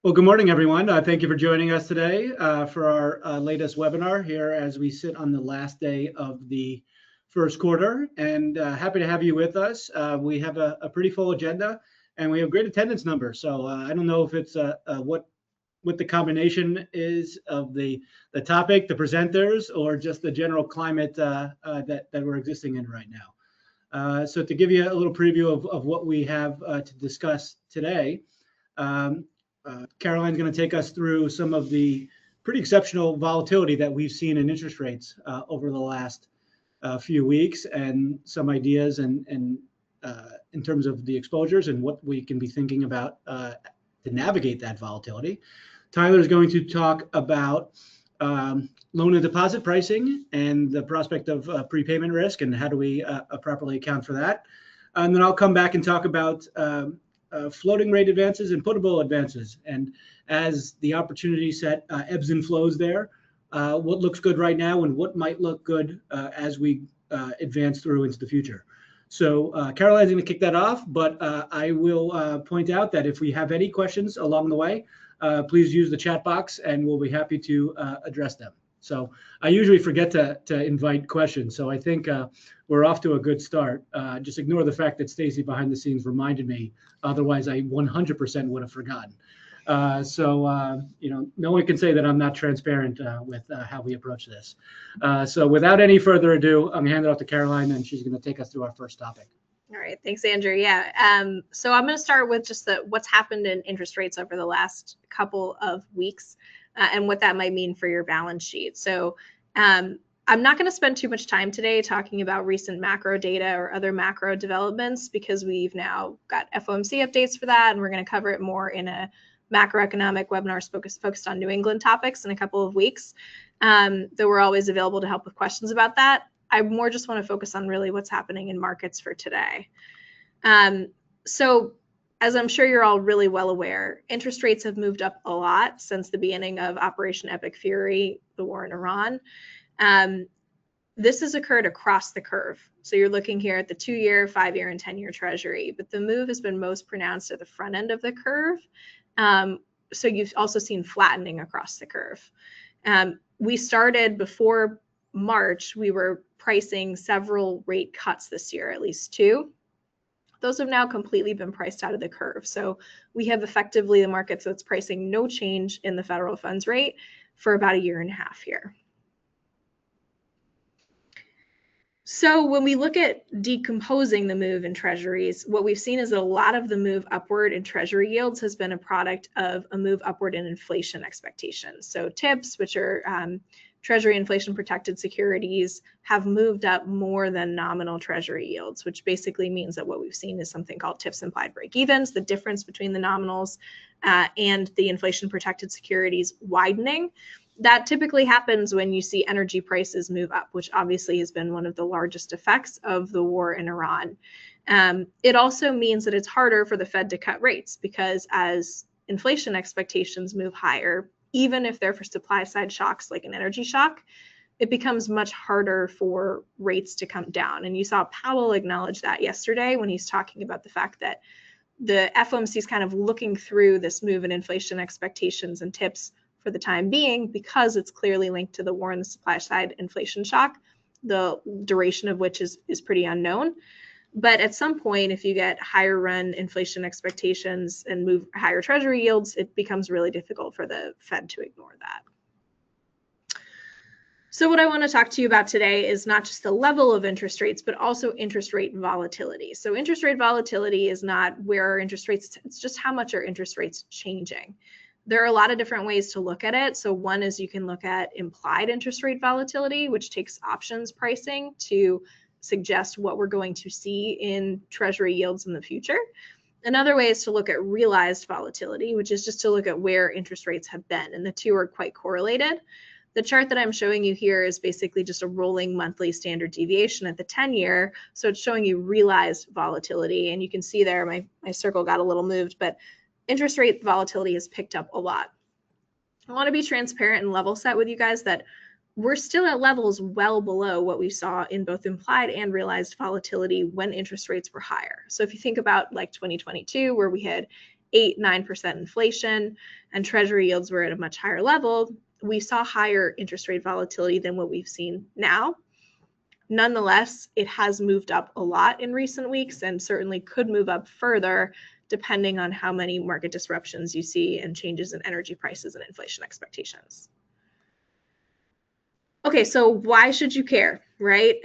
Well, good morning, everyone. Thank you for joining us today for our latest webinar here as we sit on the last day of the first quarter, and happy to have you with us. We have a pretty full agenda, and we have great attendance numbers. So I don't know if it's what the combination is of the topic, the presenters, or just the general climate that we're existing in right now. So to give you a little preview of what we have to discuss today, Caroline's going to take us through some of the pretty exceptional volatility that we've seen in interest rates over the last few weeks, and some ideas and in terms of the exposures and what we can be thinking about to navigate that volatility. Tyler is going to talk about loan and deposit pricing and the prospect of prepayment risk and how do we properly account for that. And then I'll come back and talk about floating rate advances and puttable advances. And as the opportunity set ebbs and flows there, what looks good right now and what might look good as we advance through into the future. So Caroline's going to kick that off, but I will point out that if we have any questions along the way, please use the chat box and we'll be happy to address them. So I usually forget to invite questions. So I think we're off to a good start. Just ignore the fact that Stacy behind the scenes reminded me. Otherwise, I 100% would have forgotten. No one can say that I'm not transparent with how we approach this. So without any further ado, I'm going to hand it off to Caroline, and she's going to take us through our first topic. All right, thanks, Andrew. Yeah, so I'm going to start with just what's happened in interest rates over the last couple of weeks and what that might mean for your balance sheet. So I'm not going to spend too much time today talking about recent macro data or other macro developments because we've now got FOMC updates for that, and we're going to cover it more in a macroeconomic webinar focused on New England topics in a couple of weeks. Though we're always available to help with questions about that. I more just want to focus on really what's happening in markets for today. So as I'm sure you're all really well aware, interest rates have moved up a lot since the beginning of Operation Epic Fury, the war in Iran. This has occurred across the curve. So you're looking here at the 2-year, 5-year, and 10-year Treasury, but the move has been most pronounced at the front end of the curve. So you've also seen flattening across the curve. We started before March, we were pricing several rate cuts this year, at least 2. Those have now completely been priced out of the curve. So we have effectively the market that's pricing no change in the federal funds rate for about 1.5 years here. So when we look at decomposing the move in treasuries, what we've seen is that a lot of the move upward in treasury yields has been a product of a move upward in inflation expectations. So TIPS, which are Treasury inflation protected securities, have moved up more than nominal treasury yields, which basically means that what we've seen is something called TIPS implied break-evens, the difference between the nominals and the inflation protected securities widening. That typically happens when you see energy prices move up, which obviously has been one of the largest effects of the war in Iran. It also means that it's harder for the Fed to cut rates because as inflation expectations move higher, even if they're for supply side shocks like an energy shock, it becomes much harder for rates to come down. And you saw Powell acknowledge that yesterday when he's talking about the fact that the FOMC is kind of looking through this move in inflation expectations and TIPS for the time being because it's clearly linked to the war and the supply side inflation shock, the duration of which is pretty unknown. But at some point, if you get higher run inflation expectations and move higher treasury yields, it becomes really difficult for the Fed to ignore that. So what I want to talk to you about today is not just the level of interest rates, but also interest rate volatility. So interest rate volatility is not where are interest rates, it's just how much are interest rates changing. There are a lot of different ways to look at it. So one is you can look at implied interest rate volatility, which takes options pricing to suggest what we're going to see in treasury yields in the future. Another way is to look at realized volatility, which is just to look at where interest rates have been, and the two are quite correlated. The chart that I'm showing you here is basically just a rolling monthly standard deviation at the 10-year, so it's showing you realized volatility, and you can see there my circle got a little moved, but interest rate volatility has picked up a lot. I want to be transparent and level set with you guys that we're still at levels well below what we saw in both implied and realized volatility when interest rates were higher. So if you think about like 2022, where we had 8-9% inflation and treasury yields were at a much higher level, we saw higher interest rate volatility than what we've seen now. Nonetheless, it has moved up a lot in recent weeks and certainly could move up further depending on how many market disruptions you see and changes in energy prices and inflation expectations. Okay, so why should you care, right?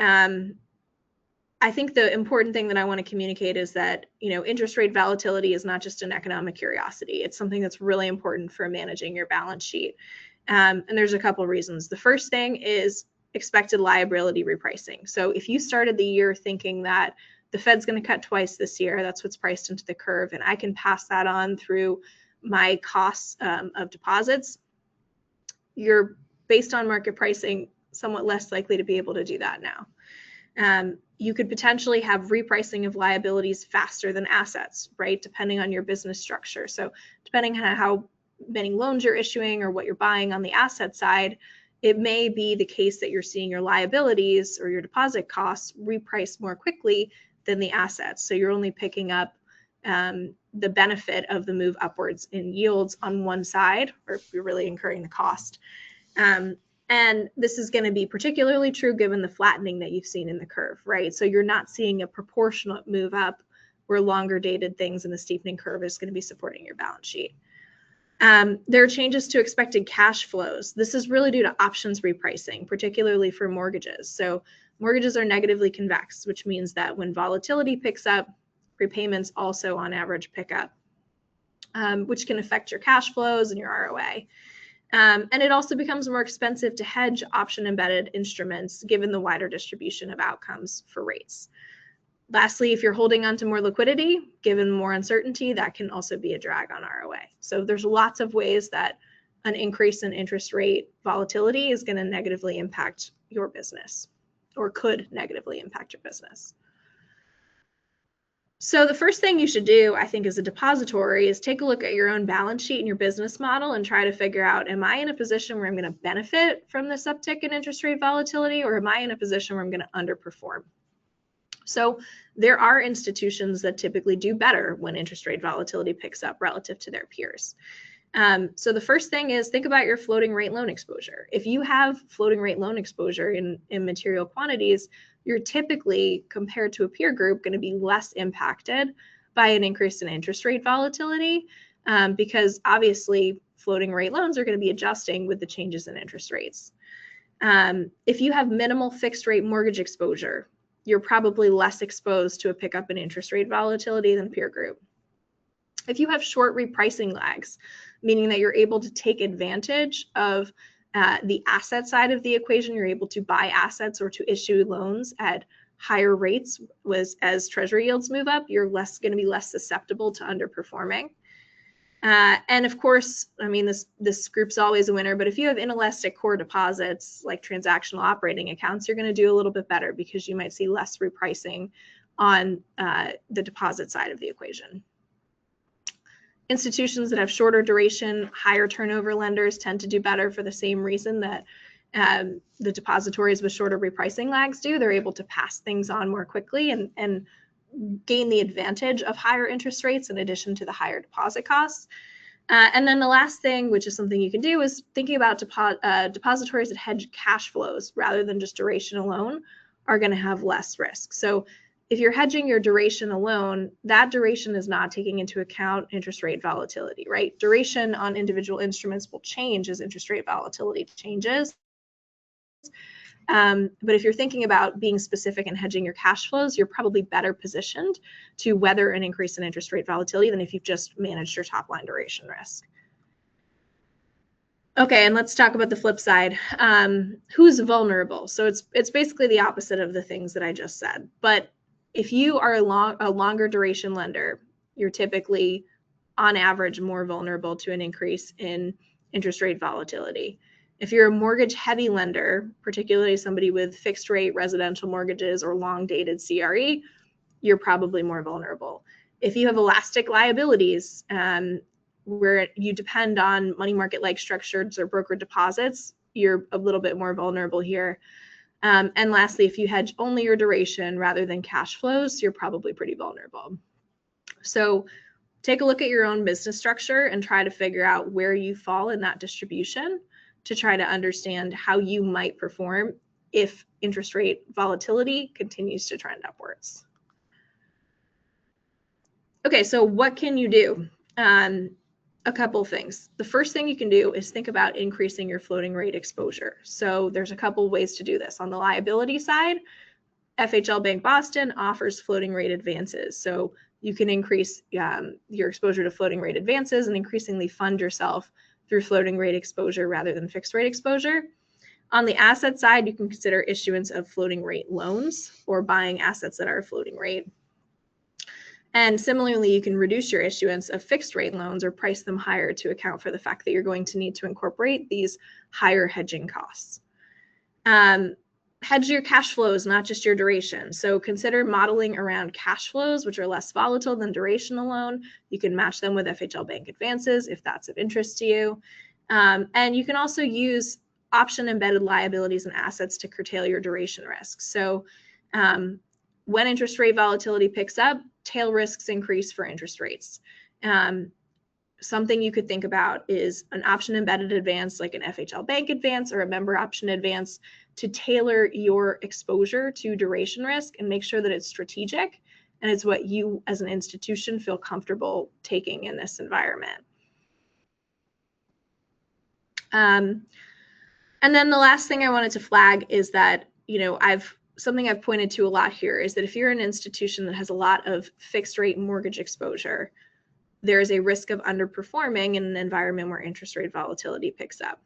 I think the important thing that I want to communicate is that, interest rate volatility is not just an economic curiosity. It's something that's really important for managing your balance sheet. And there's a couple reasons. The first thing is expected liability repricing. So if you started the year thinking that the Fed's going to cut twice this year, that's what's priced into the curve, and I can pass that on through my costs of deposits, you're, based on market pricing, somewhat less likely to be able to do that now. You could potentially have repricing of liabilities faster than assets, right? Depending on your business structure. So depending on how many loans you're issuing or what you're buying on the asset side, it may be the case that you're seeing your liabilities or your deposit costs reprice more quickly than the assets. So you're only picking up the benefit of the move upwards in yields on one side, or if you're really incurring the cost. And this is going to be particularly true given the flattening that you've seen in the curve, right? So you're not seeing a proportionate move up where longer dated things in the steepening curve is going to be supporting your balance sheet. There are changes to expected cash flows. This is really due to options repricing, particularly for mortgages. So mortgages are negatively convex, which means that when volatility picks up, repayments also on average pick up, which can affect your cash flows and your ROA. And it also becomes more expensive to hedge option embedded instruments given the wider distribution of outcomes for rates. Lastly, if you're holding on to more liquidity, given more uncertainty, that can also be a drag on ROA. So there's lots of ways that an increase in interest rate volatility is going to negatively impact your business, or could negatively impact your business. So the first thing you should do, I think, as a depository is take a look at your own balance sheet and your business model and try to figure out, am I in a position where I'm going to benefit from this uptick in interest rate volatility, or am I in a position where I'm going to underperform? So there are institutions that typically do better when interest rate volatility picks up relative to their peers. So the first thing is think about your floating rate loan exposure. If you have floating rate loan exposure in material quantities, you're typically, compared to a peer group, going to be less impacted by an increase in interest rate volatility because obviously floating rate loans are going to be adjusting with the changes in interest rates. If you have minimal fixed rate mortgage exposure, you're probably less exposed to a pickup in interest rate volatility than peer group. If you have short repricing lags, meaning that you're able to take advantage of the asset side of the equation, you're able to buy assets or to issue loans at higher rates as treasury yields move up, you're going to be less susceptible to underperforming. And of course, I mean, this group's always a winner, but if you have inelastic core deposits like transactional operating accounts, you're going to do a little bit better because you might see less repricing on the deposit side of the equation. Institutions that have shorter duration, higher turnover lenders tend to do better for the same reason that the depositories with shorter repricing lags do. They're able to pass things on more quickly and gain the advantage of higher interest rates in addition to the higher deposit costs. And then the last thing, which is something you can do, is thinking about depositories that hedge cash flows rather than just duration alone are going to have less risk. So if you're hedging your duration alone, that duration is not taking into account interest rate volatility, right? Duration on individual instruments will change as interest rate volatility changes. But if you're thinking about being specific and hedging your cash flows, you're probably better positioned to weather an increase in interest rate volatility than if you've just managed your top line duration risk. Okay, and let's talk about the flip side. Who's vulnerable? So it's basically the opposite of the things that I just said. But if you are a longer duration lender, you're typically, on average, more vulnerable to an increase in interest rate volatility. If you're a mortgage heavy lender, particularly somebody with fixed rate residential mortgages or long dated CRE, you're probably more vulnerable. If you have elastic liabilities, where you depend on money market like structures or broker deposits, you're a little bit more vulnerable here. And lastly, if you hedge only your duration rather than cash flows, you're probably pretty vulnerable. So take a look at your own business structure and try to figure out where you fall in that distribution to try to understand how you might perform if interest rate volatility continues to trend upwards. Okay, so what can you do? A couple of things. The first thing you can do is think about increasing your floating rate exposure. So there's a couple of ways to do this. On the liability side, FHL Bank Boston offers floating rate advances. So you can increase your exposure to floating rate advances and increasingly fund yourself through floating rate exposure rather than fixed rate exposure. On the asset side, you can consider issuance of floating rate loans or buying assets that are floating rate. And similarly, you can reduce your issuance of fixed rate loans or price them higher to account for the fact that you're going to need to incorporate these higher hedging costs. Hedge your cash flows, not just your duration. So consider modeling around cash flows, which are less volatile than duration alone. You can match them with FHL Bank advances if that's of interest to you. And you can also use option embedded liabilities and assets to curtail your duration risk. So when interest rate volatility picks up, tail risks increase for interest rates. Something you could think about is an option embedded advance like an FHL Bank advance or a member option advance to tailor your exposure to duration risk and make sure that it's strategic and it's what you as an institution feel comfortable taking in this environment. And then the last thing I wanted to flag is that, something I've pointed to a lot here is that if you're an institution that has a lot of fixed rate mortgage exposure, there is a risk of underperforming in an environment where interest rate volatility picks up.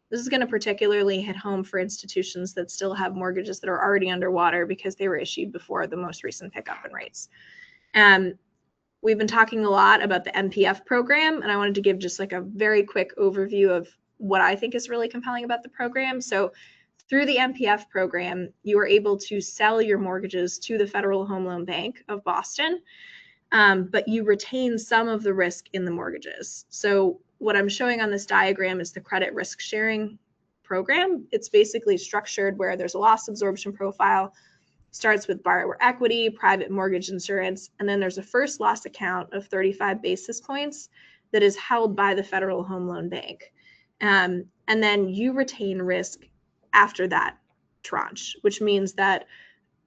This is going to particularly hit home for institutions that still have mortgages that are already underwater because they were issued before the most recent pickup in rates. We've been talking a lot about the MPF program, and I wanted to give just like a very quick overview of what I think is really compelling about the program. So through the MPF program, you are able to sell your mortgages to the Federal Home Loan Bank of Boston, but you retain some of the risk in the mortgages. So what I'm showing on this diagram is the credit risk sharing program. It's basically structured where there's a loss absorption profile, starts with borrower equity, private mortgage insurance, and then there's a first loss account of 35 basis points that is held by the Federal Home Loan Bank. And then you retain risk after that tranche, which means that,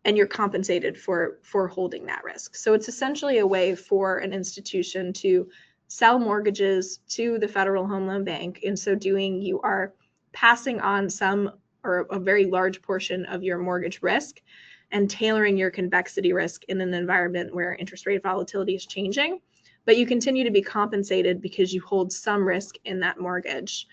and you're compensated for holding that risk. So it's essentially a way for an institution to sell mortgages to the Federal Home Loan Bank. In so doing, you are passing on some or a very large portion of your mortgage risk and tailoring your convexity risk in an environment where interest rate volatility is changing, but you continue to be compensated because you hold some risk in that mortgage.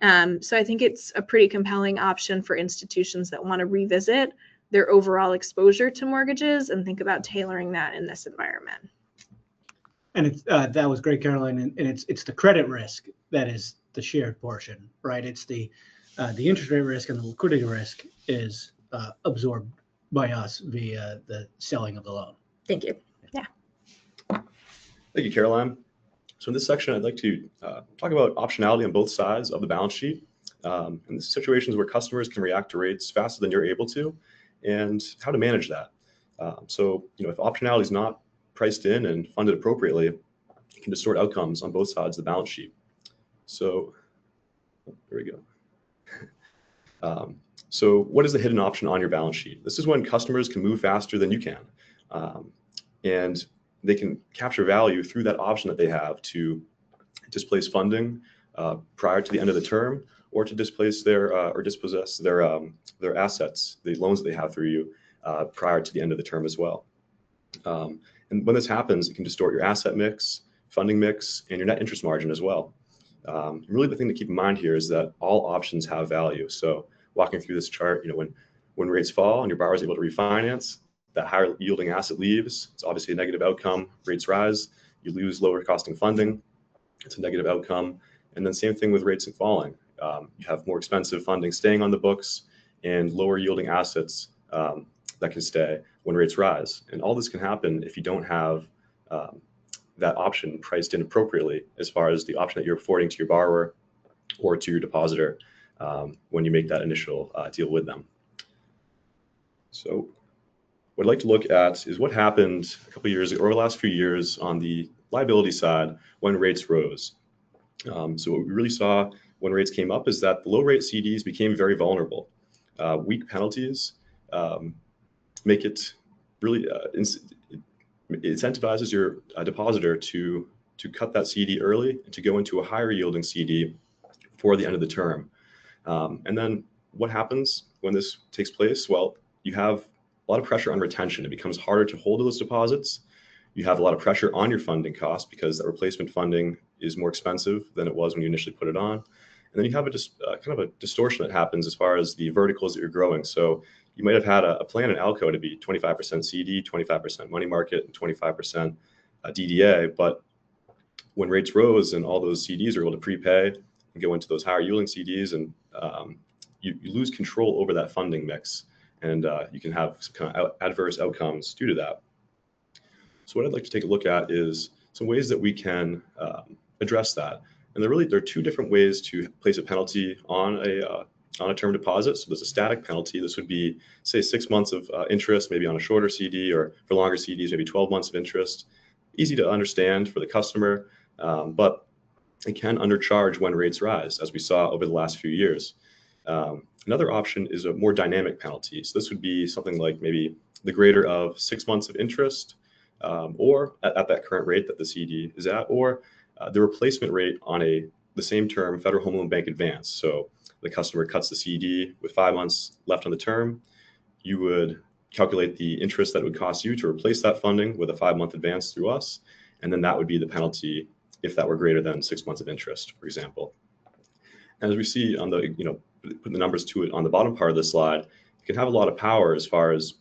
So I think it's a pretty compelling option for institutions that want to revisit their overall exposure to mortgages and think about tailoring that in this environment. And it's, that was great, Caroline. And it's the credit risk that is the shared portion, right? It's the interest rate risk and the liquidity risk is absorbed by us via the selling of the loan. Thank you. Yeah. Thank you, Caroline. So in this section, I'd like to talk about optionality on both sides of the balance sheet and the situations where customers can react to rates faster than you're able to, and how to manage that. So, if optionality is not priced in and funded appropriately, it can distort outcomes on both sides of the balance sheet. So, there we go. So what is the hidden option on your balance sheet? This is when customers can move faster than you can. And they can capture value through that option that they have to displace funding prior to the end of the term, or to displace their or dispossess their assets, the loans that they have through you prior to the end of the term as well. And when this happens, it can distort your asset mix, funding mix, and your net interest margin as well. Really, the thing to keep in mind here is that all options have value. So walking through this chart, when rates fall and your borrower is able to refinance, that higher yielding asset leaves. It's obviously a negative outcome. Rates rise, you lose lower costing funding. It's a negative outcome. And then same thing with rates falling. You have more expensive funding staying on the books and lower yielding assets that can stay when rates rise. And all this can happen if you don't have that option priced in appropriately, as far as the option that you're affording to your borrower or to your depositor when you make that initial deal with them. So what I'd like to look at is what happened a couple of years ago, or the last few years, on the liability side when rates rose. So what we really saw when rates came up is that the low rate CDs became very vulnerable. Weak penalties make it really it incentivizes your depositor to cut that CD early and to go into a higher yielding CD for the end of the term. And then what happens when this takes place? Well, you have a lot of pressure on retention. It becomes harder to hold those deposits. You have a lot of pressure on your funding cost because that replacement funding is more expensive than it was when you initially put it on. And then you have kind of a distortion that happens as far as the verticals that you're growing. So you might have had a plan in ALCO to be 25% CD, 25% money market, and 25% DDA. But when rates rose and all those CDs are able to prepay and go into those higher yielding CDs, and you lose control over that funding mix, and you can have some kind of adverse outcomes due to that. So what I'd like to take a look at is some ways that we can address that. And there are two different ways to place a penalty on a term deposit. So there's a static penalty. This would be, say, 6 months of interest, maybe on a shorter CD, or for longer CDs, maybe 12 months of interest. Easy to understand for the customer, but it can undercharge when rates rise, as we saw over the last few years. Another option is a more dynamic penalty. So this would be something like maybe the greater of 6 months of interest, or at that current rate that the CD is at, or the replacement rate on the same term Federal Home Loan Bank advance. So the customer cuts the CD with 5 months left on the term. You would calculate the interest that it would cost you to replace that funding with a 5-month advance through us, and then that would be the penalty if that were greater than 6 months of interest, for example. And as we see on the, put the numbers to it on the bottom part of the slide, it can have a lot of power as far as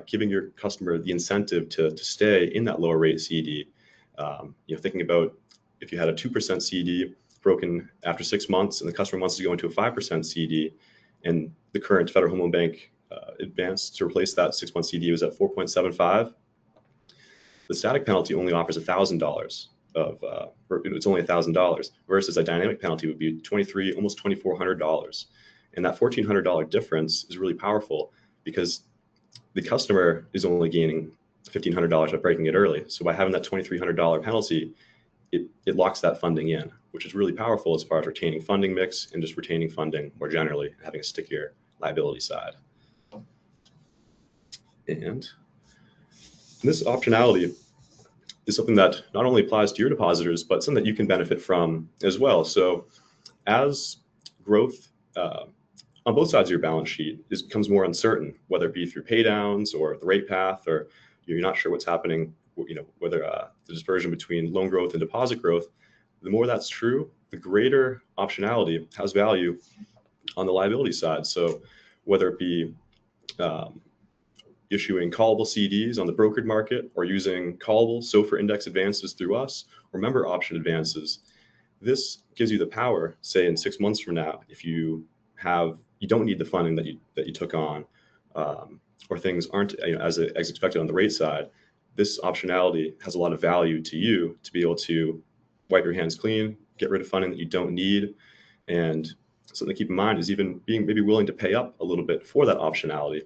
giving your customer the incentive to stay in that lower rate CD. Thinking about if you had a 2% CD broken after 6 months and the customer wants to go into a 5% CD, and the current Federal Home Loan Bank advance to replace that 6-month CD was at 4.75, the static penalty only offers $1,000 it's only $1,000, versus a dynamic penalty would be almost $2,400. And that $1,400 difference is really powerful because the customer is only gaining $1,500 by breaking it early. So by having that $2,300 penalty, it locks that funding in, which is really powerful as far as retaining funding mix and just retaining funding more generally, having a stickier liability side. And this optionality is something that not only applies to your depositors, but something that you can benefit from as well. So as growth on both sides of your balance sheet becomes more uncertain, whether it be through pay downs or the rate path, or you're not sure what's happening, whether the dispersion between loan growth and deposit growth, the more that's true, the greater optionality has value on the liability side. So whether it be issuing callable CDs on the brokered market, or using callable SOFR index advances through us, or member option advances, this gives you the power, say in 6 months from now, if you don't need the funding that you took on, or things aren't as expected on the rate side. This optionality has a lot of value to you to be able to wipe your hands clean, get rid of funding that you don't need. And something to keep in mind is even being maybe willing to pay up a little bit for that optionality.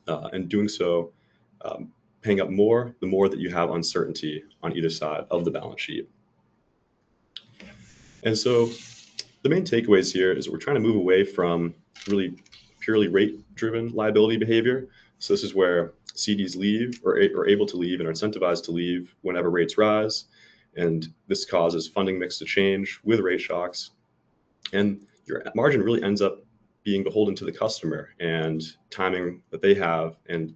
And doing so, paying up more, the more that you have uncertainty on either side of the balance sheet. And so the main takeaways here is that we're trying to move away from really purely rate-driven liability behavior. So this is where CDs leave or are able to leave and are incentivized to leave whenever rates rise. And this causes funding mix to change with rate shocks. And your margin really ends up being beholden to the customer and timing that they have, and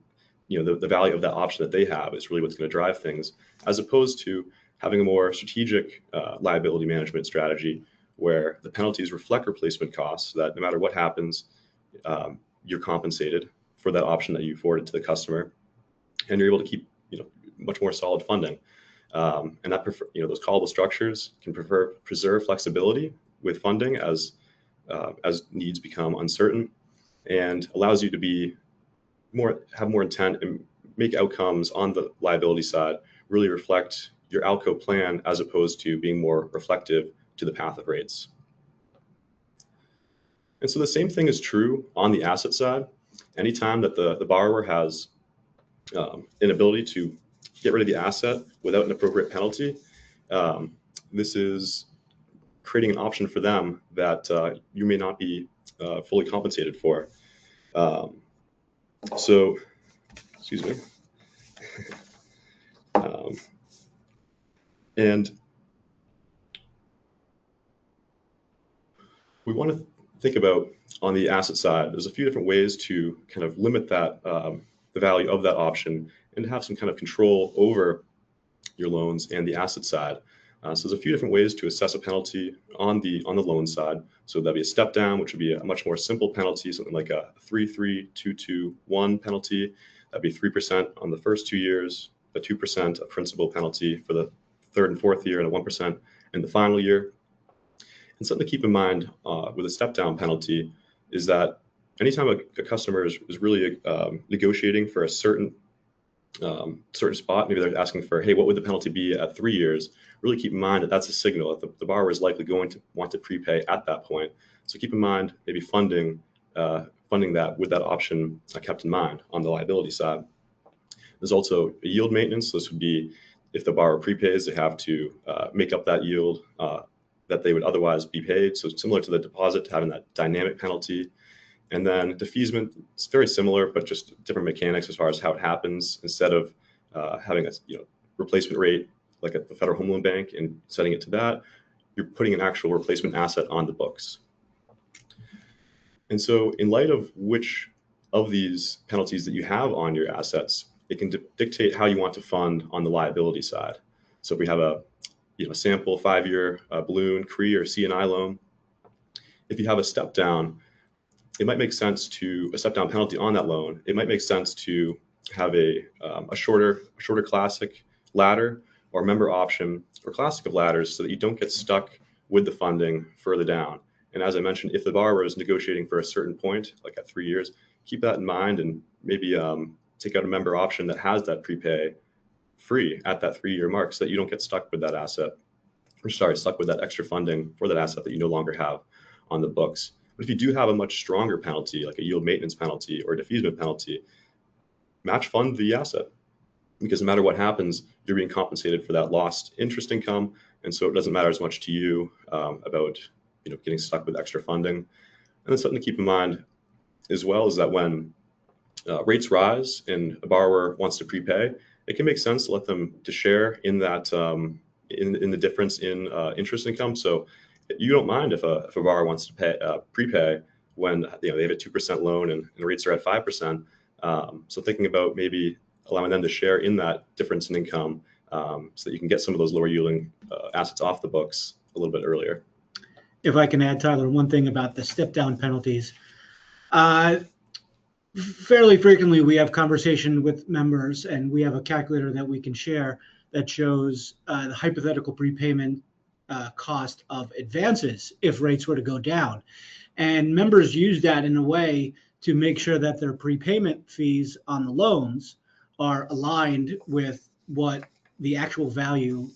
the value of that option that they have is really what's going to drive things, as opposed to having a more strategic liability management strategy where the penalties reflect replacement costs, so that no matter what happens, you're compensated for that option that you afforded to the customer, and you're able to keep much more solid funding. And that those callable structures can preserve flexibility with funding as needs become uncertain, and allows you to have more intent and make outcomes on the liability side really reflect your ALCO plan, as opposed to being more reflective to the path of rates. And so the same thing is true on the asset side. Anytime that the borrower has an ability to get rid of the asset without an appropriate penalty, this is creating an option for them that you may not be fully compensated for. So, excuse me. And we want to think about on the asset side, there's a few different ways to kind of limit that the value of that option and have some kind of control over your loans and the asset side. So there's a few different ways to assess a penalty on the loan side. So that'd be a step down, which would be a much more simple penalty, something like a 3-3-2-2-1 penalty. That'd be 3% on the first 2 years, a 2% of principal penalty for the third and fourth year, and a 1% in the final year. And something to keep in mind with a step down penalty is that anytime a customer is really negotiating for a certain spot, maybe they're asking for, hey, what would the penalty be at 3 years? Really keep in mind that that's a signal that the borrower is likely going to want to prepay at that point. So keep in mind maybe funding that with that option kept in mind on the liability side. There's also a yield maintenance. This would be if the borrower prepays, they have to make up that yield that they would otherwise be paid. So similar to the deposit, having that dynamic penalty. And then defeasance, it's very similar, but just different mechanics as far as how it happens. Instead of having a replacement rate like at the Federal Home Loan Bank and setting it to that, you're putting an actual replacement asset on the books. And so in light of which of these penalties that you have on your assets, it can dictate how you want to fund on the liability side. So if we have a sample 5-year balloon, CRE, or C&I loan, if you have a step down, it might make sense to a step down penalty on that loan. It might make sense to have a shorter classic ladder or member option or classic of ladders so that you don't get stuck with the funding further down. And as I mentioned, if the borrower is negotiating for a certain point, like at 3 years, keep that in mind and maybe take out a member option that has that prepay free at that 3-year mark so that you don't get stuck with that asset, stuck with that extra funding for that asset that you no longer have on the books. But if you do have a much stronger penalty, like a yield maintenance penalty or a defeasance penalty, match fund the asset, because no matter what happens, you're being compensated for that lost interest income. And so it doesn't matter as much to you about getting stuck with extra funding. And then something to keep in mind as well is that when rates rise and a borrower wants to prepay, it can make sense to let them to share in that in the difference in interest income. So you don't mind if a borrower wants to prepay when they have a 2% loan and the rates are at 5%. So thinking about maybe allowing them to share in that difference in income so that you can get some of those lower yielding assets off the books a little bit earlier. If I can add, Tyler, one thing about the step down penalties. Fairly frequently, we have conversation with members, and we have a calculator that we can share that shows the hypothetical prepayment cost of advances if rates were to go down. And members use that in a way to make sure that their prepayment fees on the loans are aligned with what the actual value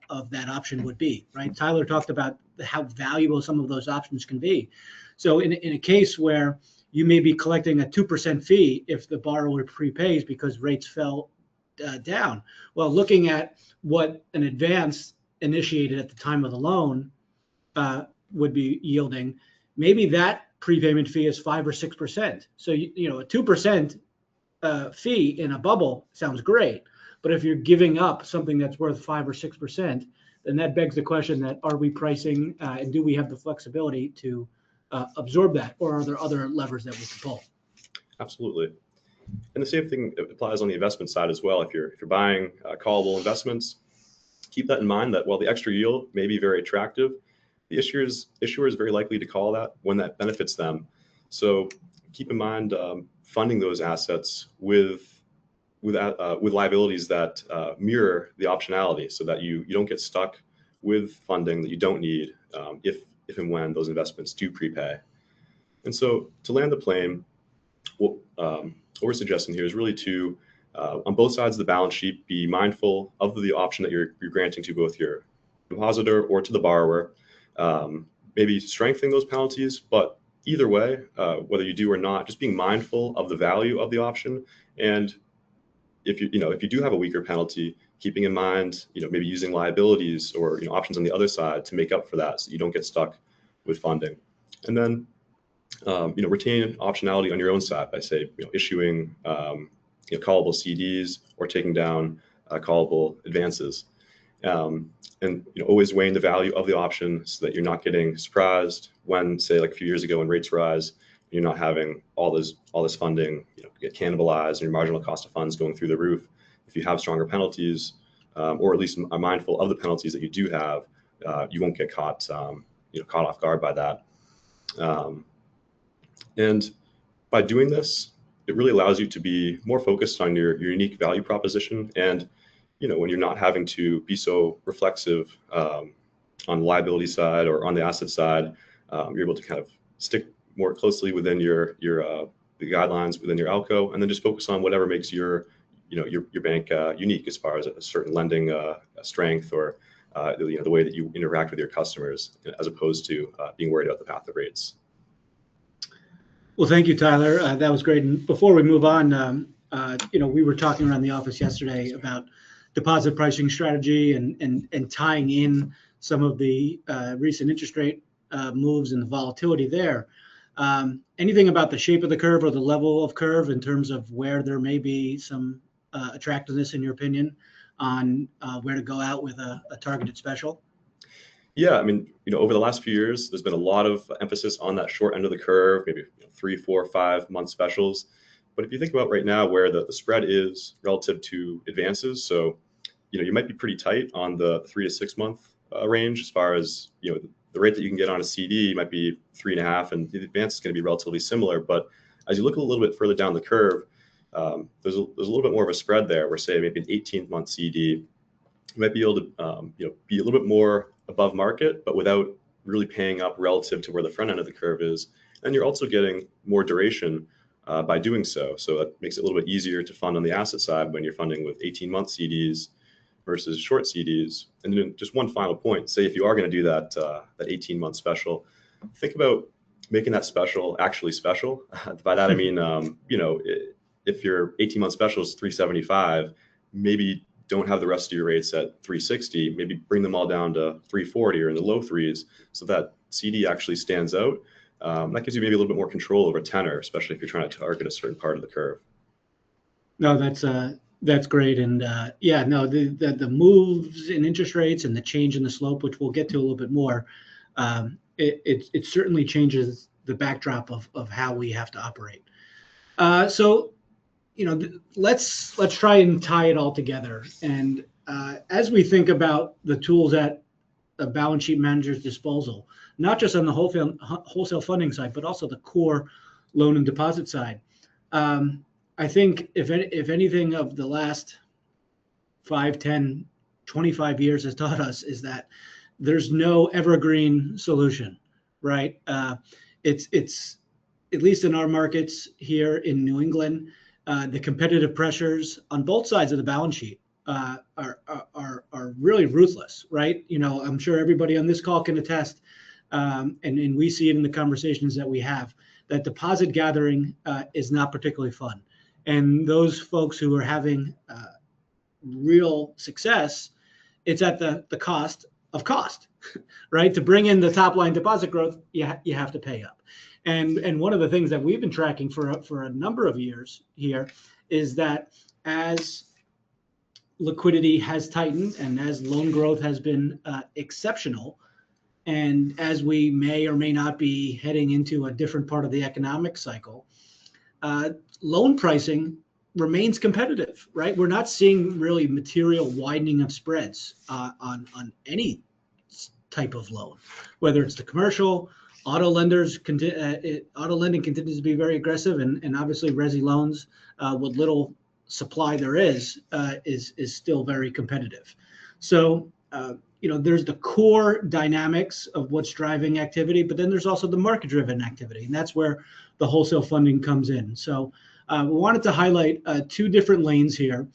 of that option would be, right? Tyler talked about how valuable some of those options can be. So in a case where you may be collecting a 2% fee if the borrower prepays because rates fell down. Well, looking at what an advance initiated at the time of the loan would be yielding, maybe that prepayment fee is 5 or 6%. So a 2% fee in a bubble sounds great, but if you're giving up something that's worth 5 or 6%, then that begs the question that are we pricing and do we have the flexibility to absorb that, or are there other levers that we can pull? Absolutely. And the same thing applies on the investment side as well. If you're buying callable investments, keep that in mind that while the extra yield may be very attractive, the issuer is very likely to call that when that benefits them. So keep in mind funding those assets with liabilities that mirror the optionality, so that you don't get stuck with funding that you don't need if and when those investments do prepay. And so to land the plane, what we're suggesting here is really to, on both sides of the balance sheet, be mindful of the option that you're granting to both your depositor or to the borrower. Maybe strengthening those penalties, but either way, whether you do or not, just being mindful of the value of the option. And if you do have a weaker penalty, keeping in mind, maybe using liabilities or options on the other side to make up for that, so you don't get stuck with funding. And then retain optionality on your own side by, say, issuing callable CDs or taking down callable advances. And always weighing the value of the option so that you're not getting surprised when, say, like a few years ago when rates rise, you're not having all this funding get cannibalized and your marginal cost of funds going through the roof. If you have stronger penalties, or at least are mindful of the penalties that you do have, you won't get caught off guard by that. And by doing this, it really allows you to be more focused on your unique value proposition. And when you're not having to be so reflexive on the liability side or on the asset side, you're able to kind of stick more closely within the guidelines within your ALCO, and then just focus on whatever makes your bank unique as far as a certain lending strength or the way that you interact with your customers, as opposed to being worried about the path of rates. Well, thank you, Tyler. That was great. And before we move on, we were talking around the office yesterday about deposit pricing strategy and tying in some of the recent interest rate moves and the volatility there. Anything about the shape of the curve or the level of curve in terms of where there may be some attractiveness, in your opinion, on where to go out with a targeted special? Yeah, I mean, over the last few years, there's been a lot of emphasis on that short end of the curve, maybe 3, 4, 5 month specials. But if you think about right now where the spread is relative to advances, so you might be pretty tight on the 3 to 6 month range as far as the rate that you can get on a CD might be 3.5, and the advance is going to be relatively similar. But as you look a little bit further down the curve, there's a little bit more of a spread there. Where, say, maybe an 18-month CD, you might be able to be a little bit more above market, but without really paying up relative to where the front end of the curve is. And you're also getting more duration by doing so. So that makes it a little bit easier to fund on the asset side when you're funding with 18-month CDs versus short CDs. And then just one final point, say if you are going to do that 18-month special, think about making that special actually special. By that I mean, if your 18-month special is 375, maybe don't have the rest of your rates at 360, maybe bring them all down to 340 or in the low threes, so that CD actually stands out. That gives you maybe a little bit more control over tenor, especially if you're trying to target a certain part of the curve. No, that's great. And the moves in interest rates and the change in the slope, which we'll get to a little bit more, it certainly changes the backdrop of how we have to operate. So let's try and tie it all together. And as we think about the tools at a balance sheet manager's disposal, not just on the wholesale funding side, but also the core loan and deposit side, I think if anything of the last 5, 10, 25 years has taught us is that there's no evergreen solution, right? It's at least in our markets here in New England, the competitive pressures on both sides of the balance sheet are really ruthless, right? I'm sure everybody on this call can attest, and we see it in the conversations that we have, that deposit gathering is not particularly fun. And those folks who are having real success, it's at the cost of cost, right? To bring in the top line deposit growth, you have to pay up. And one of the things that we've been tracking for a number of years here is that as liquidity has tightened and as loan growth has been exceptional, and as we may or may not be heading into a different part of the economic cycle, loan pricing remains competitive, right? We're not seeing really material widening of spreads on any type of loan, whether it's the commercial, auto lenders. Auto lending continues to be very aggressive, and obviously resi loans, with little supply there is still very competitive. So there's the core dynamics of what's driving activity, but then there's also the market-driven activity, and that's where the wholesale funding comes in. So we wanted to highlight 2 different lanes here,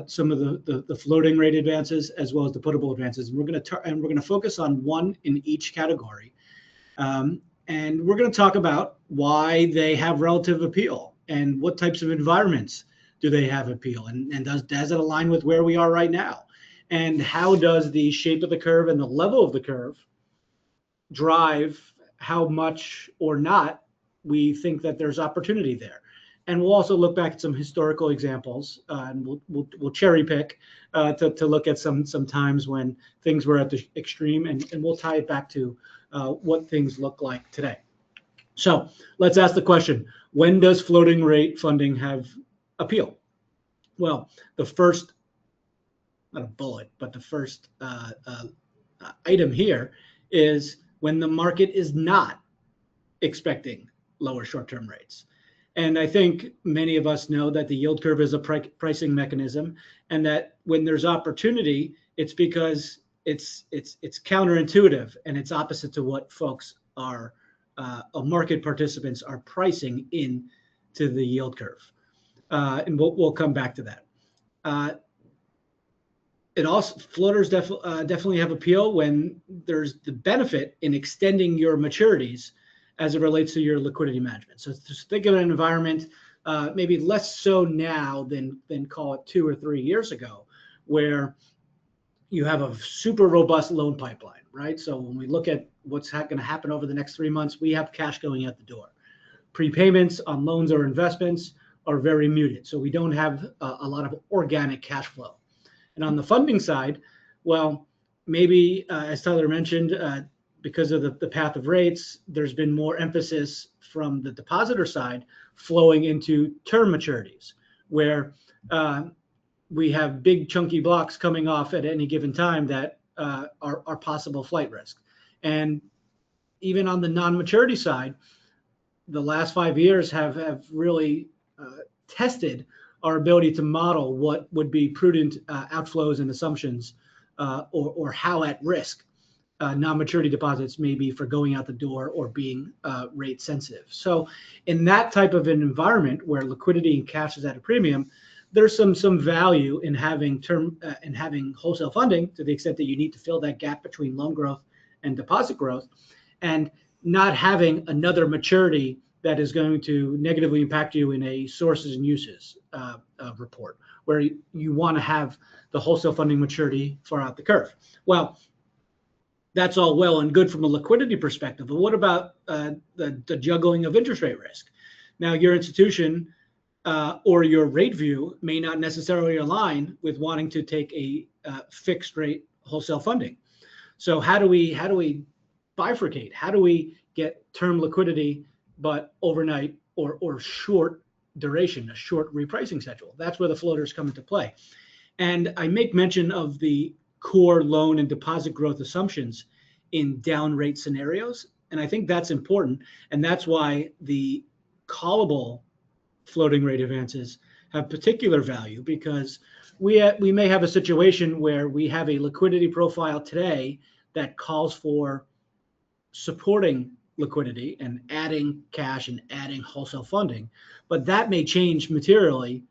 some of the floating rate advances as well as the puttable advances. We're going to focus on one in each category, and we're going to talk about why they have relative appeal and what types of environments do they have appeal? And does it align with where we are right now? And how does the shape of the curve and the level of the curve drive how much or not we think that there's opportunity there? And we'll also look back at some historical examples, and we'll cherry pick to look at some times when things were at the extreme, and we'll tie it back to what things look like today. So let's ask the question: when does floating rate funding have appeal? Well, the first, not a bullet, but the first item here is when the market is not expecting lower short-term rates. And I think many of us know that the yield curve is a pricing mechanism, and that when there's opportunity, it's because it's counterintuitive and it's opposite to what folks are, market participants are pricing in to the yield curve. And we'll come back to that. It also, floaters definitely have appeal when there's the benefit in extending your maturities as it relates to your liquidity management. So just think of an environment, maybe less so now than call it 2 or 3 years ago, where you have a super robust loan pipeline, right? So when we look at what's going to happen over the next 3 months, we have cash going out the door. Prepayments on loans or investments are very muted. So we don't have a lot of organic cash flow. And on the funding side, well, maybe as Tyler mentioned, because of the path of rates, there's been more emphasis from the depositor side flowing into term maturities, where we have big chunky blocks coming off at any given time that are possible flight risk. And even on the non-maturity side, the last 5 years have really tested our ability to model what would be prudent outflows and assumptions, or how at risk non-maturity deposits may be for going out the door or being rate sensitive. So in that type of an environment where liquidity and cash is at a premium, there's some value in having having wholesale funding to the extent that you need to fill that gap between loan growth and deposit growth, and not having another maturity that is going to negatively impact you in a sources and uses report, where you want to have the wholesale funding maturity far out the curve. Well, that's all well and good from a liquidity perspective, but what about the juggling of interest rate risk? Now, your institution or your rate view may not necessarily align with wanting to take a fixed rate wholesale funding. So how do we bifurcate? How do we get term liquidity but overnight or short duration, a short repricing schedule? That's where the floaters come into play. And I make mention of the core loan and deposit growth assumptions in down rate scenarios. And I think that's important. And that's why the callable floating rate advances have particular value, because we may have a situation where we have a liquidity profile today that calls for supporting liquidity and adding cash and adding wholesale funding, but that may change materially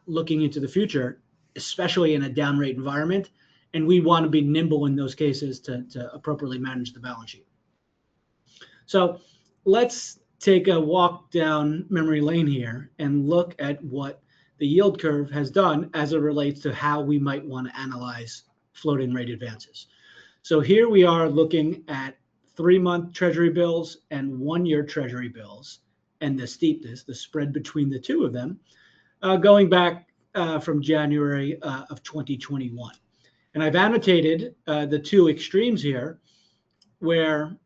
looking into the future, especially in a down rate environment. And we want to be nimble in those cases to appropriately manage the balance sheet. So let's take a walk down memory lane here and look at what the yield curve has done as it relates to how we might want to analyze floating rate advances. So here we are looking at 3-month treasury bills and 1-year treasury bills, and the steepness, the spread between the two of them, going back from January of 2021. And I've annotated the two extremes here, where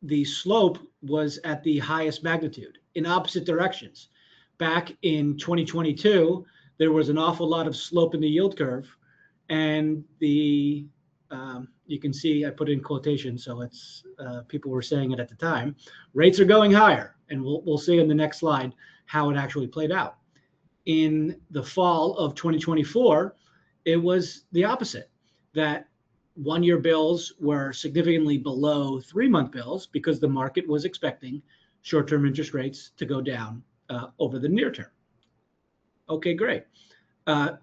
the slope was at the highest magnitude in opposite directions. Back in 2022, there was an awful lot of slope in the yield curve, and the you can see I put it in quotation, so it's people were saying it at the time. Rates are going higher, and we'll see in the next slide how it actually played out. In the fall of 2024, it was the opposite, that 1-year bills were significantly below 3-month bills because the market was expecting short-term interest rates to go down over the near term. Okay, great.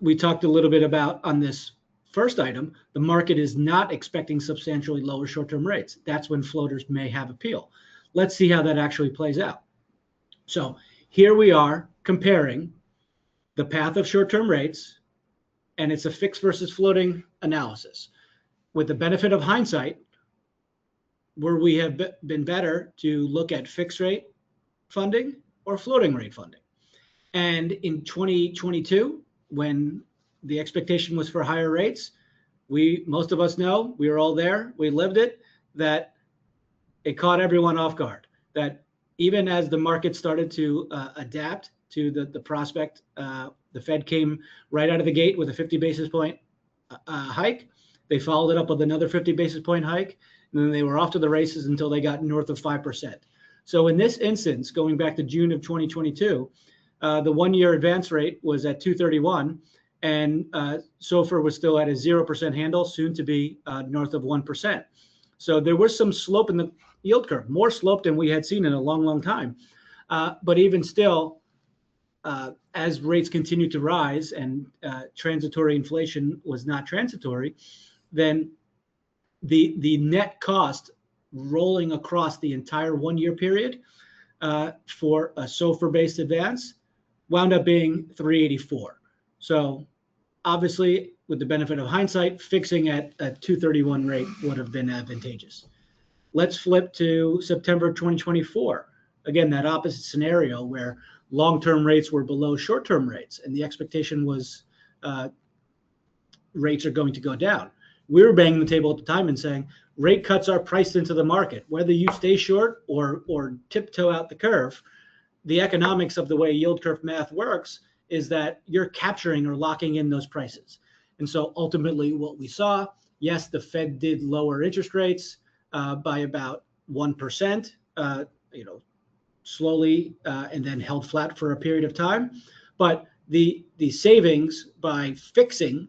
We talked a little bit about on this first item, the market is not expecting substantially lower short-term rates. That's when floaters may have appeal. Let's see how that actually plays out. So here we are comparing the path of short-term rates, and it's a fixed versus floating analysis. With the benefit of hindsight, where we have been better to look at fixed rate funding or floating rate funding. And in 2022, when the expectation was for higher rates, most of us know, we were all there, we lived it, that it caught everyone off guard. That even as the market started to adapt to the prospect, the Fed came right out of the gate with a 50 basis point hike. They followed it up with another 50 basis point hike, and then they were off to the races until they got north of 5%. So in this instance, going back to June of 2022, the 1-year advance rate was at 231, and SOFR was still at a 0% handle, soon to be north of 1%. So there was some slope in the yield curve, more slope than we had seen in a long, long time. But even still, as rates continued to rise and transitory inflation was not transitory, then the net cost rolling across the entire 1-year period for a SOFR-based advance wound up being 384. So obviously, with the benefit of hindsight, fixing at a 231 rate would have been advantageous. Let's flip to September 2024. Again, that opposite scenario where long-term rates were below short-term rates, and the expectation was rates are going to go down. We were banging the table at the time and saying rate cuts are priced into the market. Whether you stay short or tiptoe out the curve, the economics of the way yield curve math works is that you're capturing or locking in those prices. And so ultimately what we saw, yes, the Fed did lower interest rates by about 1%, slowly, and then held flat for a period of time. But the savings by fixing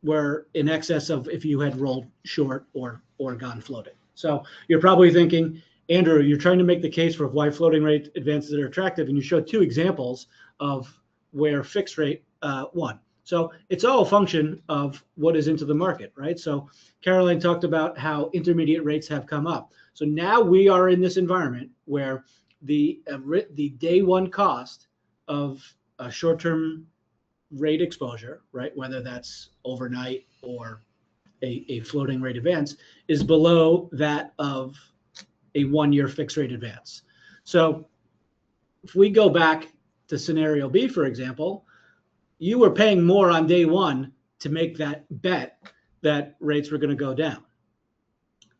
were in excess of if you had rolled short or gone floating. So you're probably thinking, Andrew, you're trying to make the case for why floating rate advances are attractive, and you showed 2 examples of where fixed rate won. So it's all a function of what is into the market, right? So Caroline talked about how intermediate rates have come up. So now we are in this environment where the day one cost of a short-term rate exposure, right, whether that's overnight or a floating rate advance, is below that of a 1-year fixed rate advance. So if we go back to scenario B, for example, you were paying more on day one to make that bet that rates were going to go down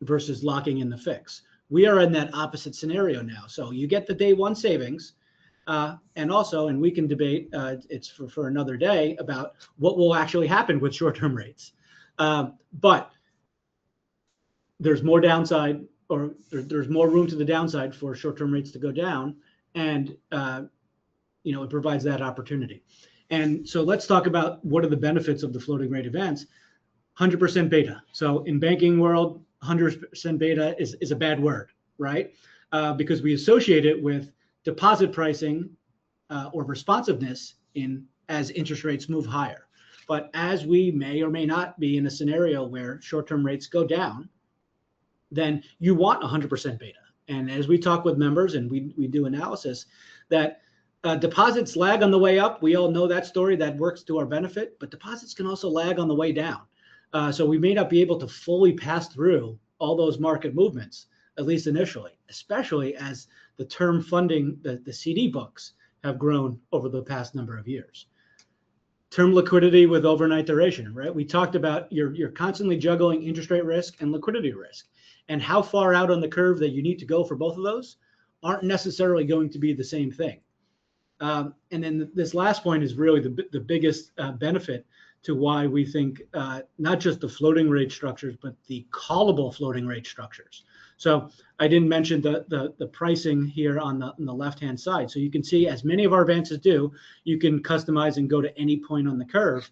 versus locking in the fix. We are in that opposite scenario now. So you get the day one savings, and we can debate, it's for another day, about what will actually happen with short-term rates. But there's more downside, or there's more room to the downside for short-term rates to go down, and it provides that opportunity. And so let's talk about what are the benefits of the floating rate advance. 100% beta. So in banking world, 100% beta is a bad word, right? Because we associate it with deposit pricing or responsiveness as interest rates move higher. But as we may or may not be in a scenario where short-term rates go down, then you want 100% beta. And as we talk with members and we do analysis, that deposits lag on the way up. We all know that story. That works to our benefit, but deposits can also lag on the way down. So we may not be able to fully pass through all those market movements, at least initially, especially as the term funding, the CD books have grown over the past number of years. Term liquidity with overnight duration, right? We talked about you're constantly juggling interest rate risk and liquidity risk, and how far out on the curve that you need to go for both of those aren't necessarily going to be the same thing. And then this last point is really the biggest benefit to why we think not just the floating rate structures, but the callable floating rate structures. So I didn't mention the pricing here on the left-hand side. So you can see, as many of our advances do, you can customize and go to any point on the curve.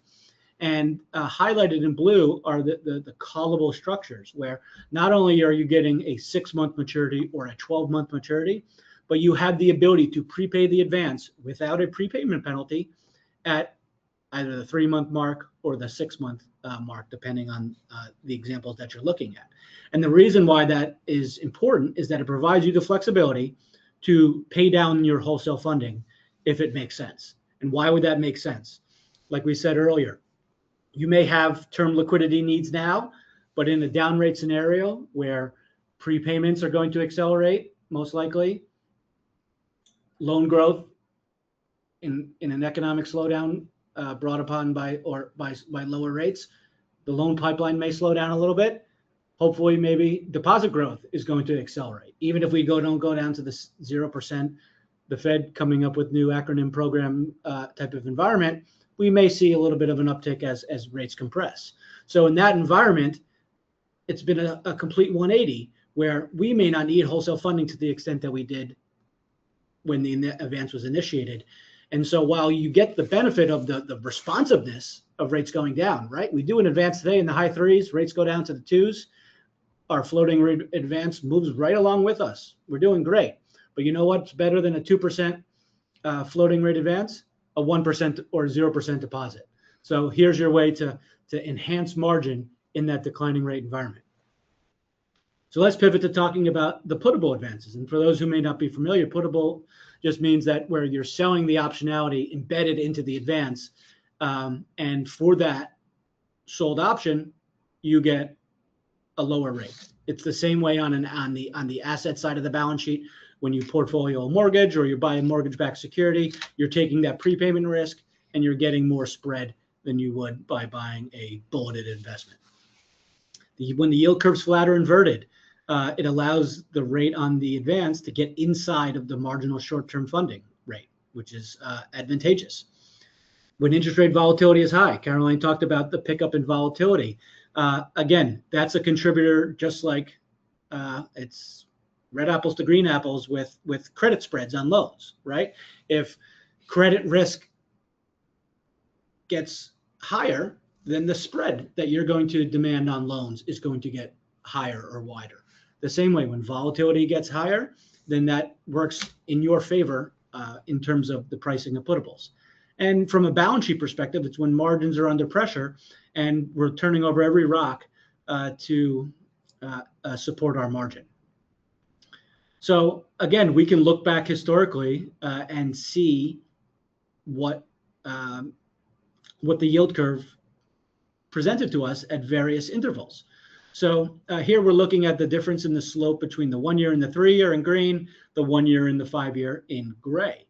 And highlighted in blue are the callable structures, where not only are you getting a 6-month maturity or a 12-month maturity, but you have the ability to prepay the advance without a prepayment penalty at either the 3-month mark or the 6-month mark, depending on the examples that you're looking at. And the reason why that is important is that it provides you the flexibility to pay down your wholesale funding if it makes sense. And why would that make sense? Like we said earlier, you may have term liquidity needs now, but in a down rate scenario where prepayments are going to accelerate, most likely, loan growth in an economic slowdown brought upon by lower rates, the loan pipeline may slow down a little bit. Hopefully, maybe deposit growth is going to accelerate. Even if we don't go down to the 0%, the Fed coming up with new acronym program type of environment, we may see a little bit of an uptick as rates compress. So in that environment, it's been a complete 180 where we may not need wholesale funding to the extent that we did when the advance was initiated. And so while you get the benefit of the responsiveness of rates going down, right? We do an advance today in the high 3s, rates go down to the 2s. Our floating rate advance moves right along with us. We're doing great. But you know what's better than a 2% floating rate advance? A 1% or 0% deposit. So here's your way to enhance margin in that declining rate environment. So let's pivot to talking about the puttable advances. And for those who may not be familiar, puttable just means that where you're selling the optionality embedded into the advance. And for that sold option, you get a lower rate. It's the same way on the asset side of the balance sheet. When you portfolio a mortgage or you buy a mortgage-backed security, you're taking that prepayment risk and you're getting more spread than you would by buying a bulleted investment. When the yield curve's flat or inverted, it allows the rate on the advance to get inside of the marginal short-term funding rate, which is advantageous. When interest rate volatility is high, Caroline talked about the pickup in volatility. Again, that's a contributor, just like it's red apples to green apples with credit spreads on loans, right? If credit risk gets higher, then the spread that you're going to demand on loans is going to get higher or wider. The same way, when volatility gets higher, then that works in your favor in terms of the pricing of puttables. And from a balance sheet perspective, it's when margins are under pressure and we're turning over every rock to support our margin. So again, we can look back historically and see what the yield curve presented to us at various intervals. So here we're looking at the difference in the slope between the 1 year and the 3 year in green, the 1 year and the 5 year in gray.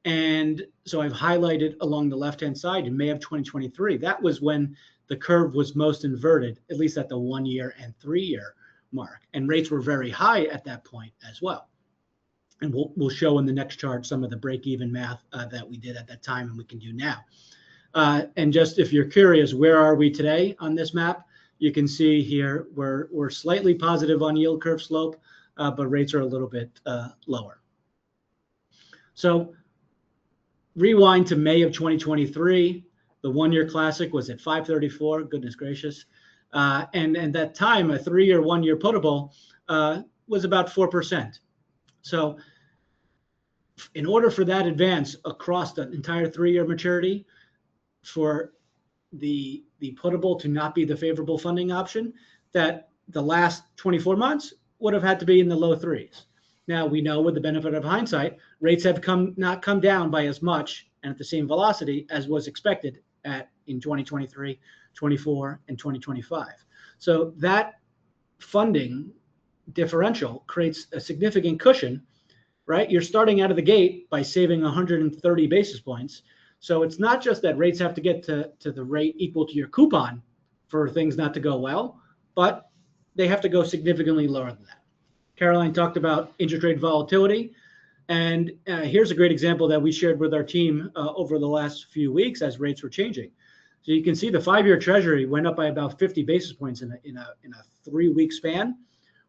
And so I've highlighted along the left-hand side in May of 2023, that was when the curve was most inverted, at least at the 1 year and 3 year mark. And rates were very high at that point as well. And we'll show in the next chart some of the break-even math that we did at that time and we can do now. And just if you're curious, where are we today on this map? You can see here we're slightly positive on yield curve slope, but rates are a little bit lower. So rewind to May of 2023, the 1 year classic was at 534, goodness gracious. And at that time, a 3 year, 1 year puttable was about 4%. So in order for that advance across the entire 3 year maturity, for the puttable to not be the favorable funding option, that the last 24 months would have had to be in the low 3s. Now we know, with the benefit of hindsight, rates have not come down by as much and at the same velocity as was expected in 2023, 24, and 2025. So that funding differential creates a significant cushion, right? You're starting out of the gate by saving 130 basis points. So it's not just that rates have to get to the rate equal to your coupon for things not to go well, but they have to go significantly lower than that. Caroline talked about interest rate volatility. And here's a great example that we shared with our team over the last few weeks as rates were changing. So you can see the 5 year treasury went up by about 50 basis points in a 3 week span.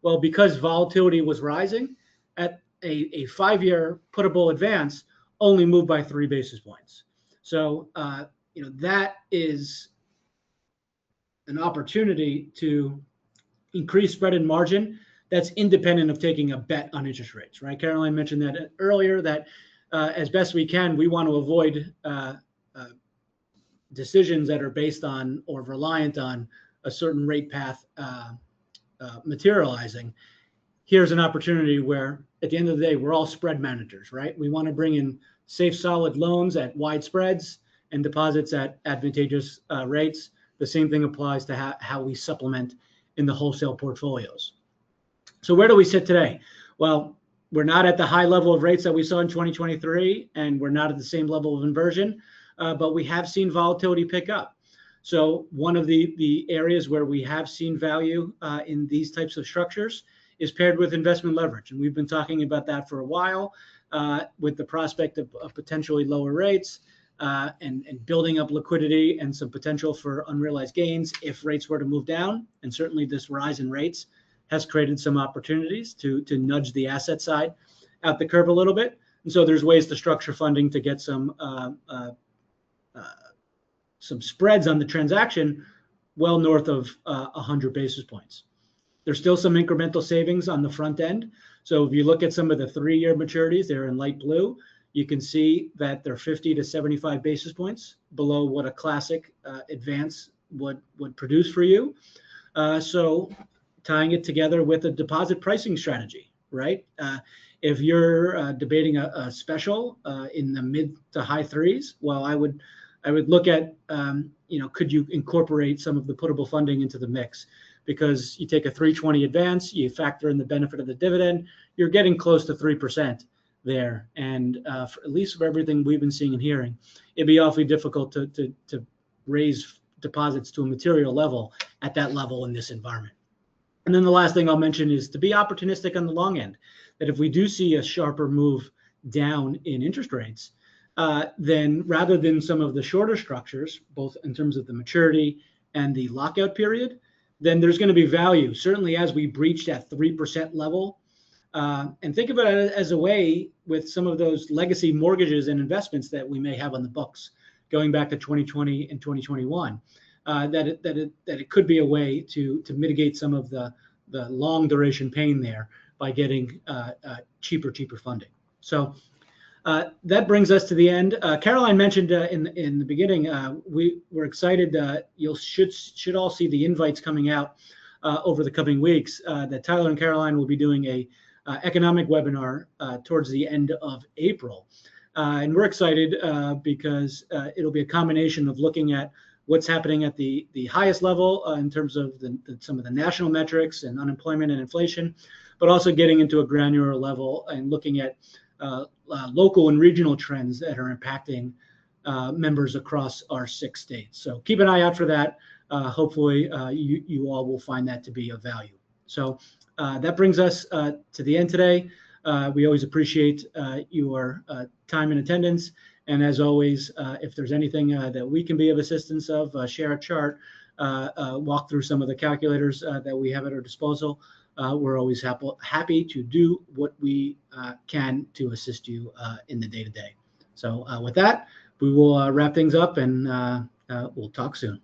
Well, because volatility was rising, at a 5 year puttable advance only moved by 3 basis points. So, that is an opportunity to increase spread and margin that's independent of taking a bet on interest rates, right? Caroline mentioned that earlier, that as best we can, we want to avoid decisions that are based on or reliant on a certain rate path materializing. here's an opportunity where at the end of the day, we're all spread managers, right? We want to bring in safe, solid loans at wide spreads and deposits at advantageous rates. The same thing applies to how we supplement in the wholesale portfolios. So where do we sit today? Well, we're not at the high level of rates that we saw in 2023, and we're not at the same level of inversion, but we have seen volatility pick up. So one of the areas where we have seen value in these types of structures is paired with investment leverage. And we've been talking about that for a while with the prospect of potentially lower rates and building up liquidity and some potential for unrealized gains if rates were to move down. And certainly this rise in rates has created some opportunities to nudge the asset side out the curve a little bit. And so there's ways to structure funding to get some spreads on the transaction well north of 100 basis points. There's still some incremental savings on the front end. So if you look at some of the 3-year maturities, they're in light blue. You can see that they're 50 to 75 basis points below what a classic advance would produce for you. So tying it together with a deposit pricing strategy, right? If you're debating a special in the mid to high threes, well, I would look at, could you incorporate some of the puttable funding into the mix? Because you take a 320 advance, you factor in the benefit of the dividend, you're getting close to 3% there. And at least for everything we've been seeing and hearing, it'd be awfully difficult to raise deposits to a material level at that level in this environment. And then the last thing I'll mention is to be opportunistic on the long end, that if we do see a sharper move down in interest rates, then rather than some of the shorter structures, both in terms of the maturity and the lockout period, then there's going to be value, certainly as we breach that 3% level. And think about it as a way with some of those legacy mortgages and investments that we may have on the books going back to 2020 and 2021. That it could be a way to mitigate some of the long duration pain there by getting cheaper funding. So that brings us to the end. Caroline mentioned in the beginning, we're excited. You should all see the invites coming out over the coming weeks. That Tyler and Caroline will be doing a economic webinar towards the end of April, and we're excited because it'll be a combination of looking at what's happening at the highest level in terms of some of the national metrics and unemployment and inflation, but also getting into a granular level and looking at local and regional trends that are impacting members across our 6 states. So keep an eye out for that. Hopefully you all will find that to be of value. So that brings us to the end today. We always appreciate your time and attendance. And as always, if there's anything that we can be of assistance of, share a chart, walk through some of the calculators that we have at our disposal. We're always happy to do what we can to assist you in the day-to-day. So with that, we will wrap things up and we'll talk soon.